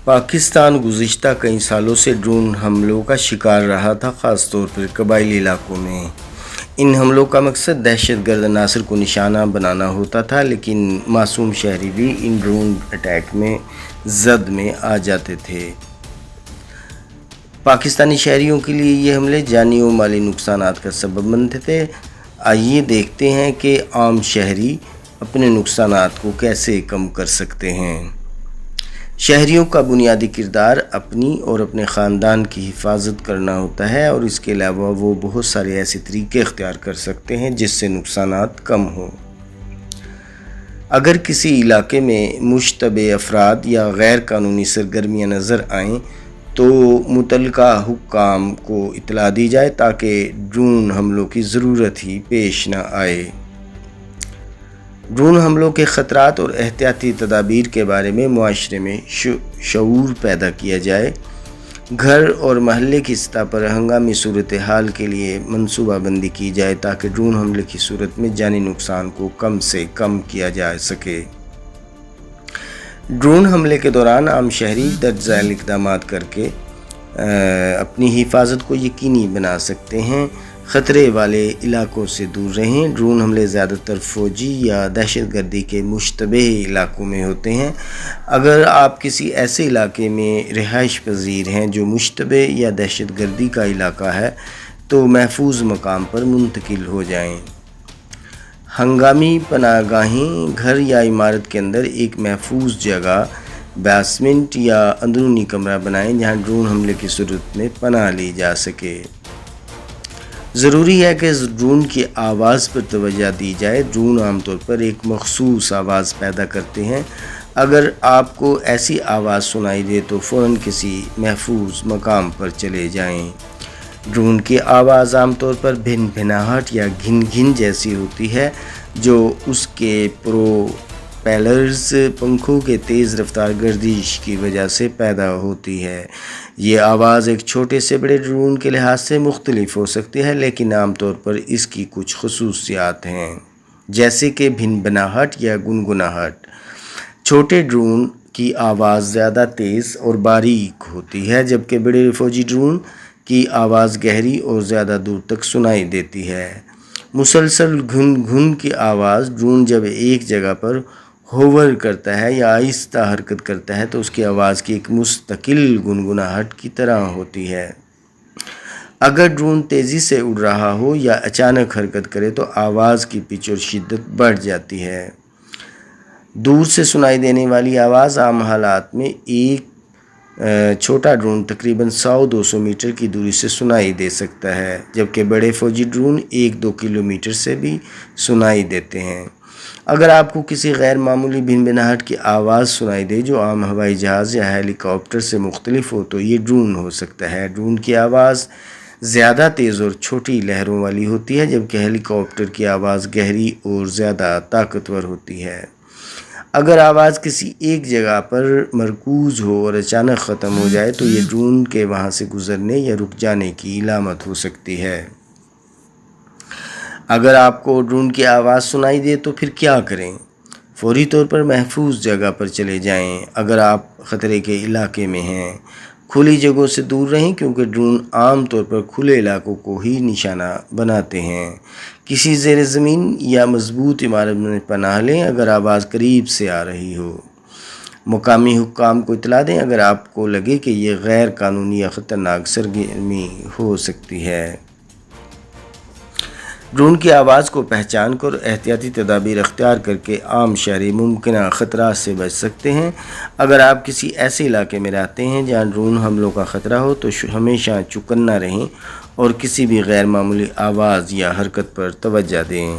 پاکستان گزشتہ کئی سالوں سے ڈرون حملوں کا شکار رہا تھا، خاص طور پر قبائلی علاقوں میں۔ ان حملوں کا مقصد دہشت گرد عناصر کو نشانہ بنانا ہوتا تھا، لیکن معصوم شہری بھی ان ڈرون اٹیک میں زد میں آ جاتے تھے۔ پاکستانی شہریوں کے لیے یہ حملے جانی و مالی نقصانات کا سبب بنتے تھے۔ آئیے دیکھتے ہیں کہ عام شہری اپنے نقصانات کو کیسے کم کر سکتے ہیں۔ شہریوں کا بنیادی کردار اپنی اور اپنے خاندان کی حفاظت کرنا ہوتا ہے، اور اس کے علاوہ وہ بہت سارے ایسے طریقے اختیار کر سکتے ہیں جس سے نقصانات کم ہوں۔ اگر کسی علاقے میں مشتبہ افراد یا غیر قانونی سرگرمیاں نظر آئیں تو متعلقہ حکام کو اطلاع دی جائے تاکہ ڈرون حملوں کی ضرورت ہی پیش نہ آئے۔ ڈرون حملوں کے خطرات اور احتیاطی تدابیر کے بارے میں معاشرے میں شعور پیدا کیا جائے۔ گھر اور محلے کی سطح پر ہنگامی صورتحال کے لیے منصوبہ بندی کی جائے تاکہ ڈرون حملے کی صورت میں جانی نقصان کو کم سے کم کیا جا سکے۔ ڈرون حملے کے دوران عام شہری درج ذیل اقدامات کر کے اپنی حفاظت کو یقینی بنا سکتے ہیں۔ خطرے والے علاقوں سے دور رہیں۔ ڈرون حملے زیادہ تر فوجی یا دہشت گردی کے مشتبہ علاقوں میں ہوتے ہیں۔ اگر آپ کسی ایسے علاقے میں رہائش پذیر ہیں جو مشتبہ یا دہشت گردی کا علاقہ ہے تو محفوظ مقام پر منتقل ہو جائیں۔ ہنگامی پناہ گاہیں گھر یا عمارت کے اندر ایک محفوظ جگہ، بیسمنٹ یا اندرونی کمرہ بنائیں جہاں ڈرون حملے کی صورت میں پناہ لی جا سکے۔ ضروری ہے کہ ڈرون کی آواز پر توجہ دی جائے۔ ڈرون عام طور پر ایک مخصوص آواز پیدا کرتے ہیں۔ اگر آپ کو ایسی آواز سنائی دے تو فوراً کسی محفوظ مقام پر چلے جائیں۔ ڈرون کی آواز عام طور پر بھن بھناہٹ یا گھن گھن جیسی ہوتی ہے جو اس کے پروپیلرز پنکھوں کے تیز رفتار گردش کی وجہ سے پیدا ہوتی ہے۔ یہ آواز ایک چھوٹے سے بڑے ڈرون کے لحاظ سے مختلف ہو سکتی ہے، لیکن عام طور پر اس کی کچھ خصوصیات ہیں جیسے کہ بھن بھناہٹ یا گنگناہٹ۔ چھوٹے ڈرون کی آواز زیادہ تیز اور باریک ہوتی ہے، جبکہ بڑے فوجی ڈرون کی آواز گہری اور زیادہ دور تک سنائی دیتی ہے۔ مسلسل گھن گھن کی آواز، ڈرون جب ایک جگہ پر ہوور کرتا ہے یا آہستہ حرکت کرتا ہے تو اس کی آواز کی ایک مستقل گنگناہٹ کی طرح ہوتی ہے۔ اگر ڈرون تیزی سے اڑ رہا ہو یا اچانک حرکت کرے تو آواز کی پچ اور شدت بڑھ جاتی ہے۔ دور سے سنائی دینے والی آواز عام حالات میں ایک چھوٹا ڈرون تقریباً 100-200 میٹر کی دوری سے سنائی دے سکتا ہے، جبکہ بڑے فوجی ڈرون 1-2 کلومیٹر سے بھی سنائی دیتے ہیں۔ اگر آپ کو کسی غیر معمولی بھن بھناہٹ کی آواز سنائی دے جو عام ہوائی جہاز یا ہیلی کاپٹر سے مختلف ہو تو یہ ڈرون ہو سکتا ہے۔ ڈرون کی آواز زیادہ تیز اور چھوٹی لہروں والی ہوتی ہے، جبکہ ہیلی کاپٹر کی آواز گہری اور زیادہ طاقتور ہوتی ہے۔ اگر آواز کسی ایک جگہ پر مرکوز ہو اور اچانک ختم ہو جائے تو یہ ڈرون کے وہاں سے گزرنے یا رک جانے کی علامت ہو سکتی ہے۔ اگر آپ کو ڈرون کی آواز سنائی دے تو پھر کیا کریں؟ فوری طور پر محفوظ جگہ پر چلے جائیں۔ اگر آپ خطرے کے علاقے میں ہیں، کھلی جگہوں سے دور رہیں کیونکہ ڈرون عام طور پر کھلے علاقوں کو ہی نشانہ بناتے ہیں۔ کسی زیر زمین یا مضبوط عمارت میں پناہ لیں اگر آواز قریب سے آ رہی ہو۔ مقامی حکام کو اطلاع دیں اگر آپ کو لگے کہ یہ غیر قانونی یا خطرناک سرگرمی ہو سکتی ہے۔ ڈرون کی آواز کو پہچان کر احتیاطی تدابیر اختیار کر کے عام شہری ممکنہ خطرات سے بچ سکتے ہیں۔ اگر آپ کسی ایسے علاقے میں رہتے ہیں جہاں ڈرون حملوں کا خطرہ ہو تو ہمیشہ چوکنا رہیں اور کسی بھی غیر معمولی آواز یا حرکت پر توجہ دیں۔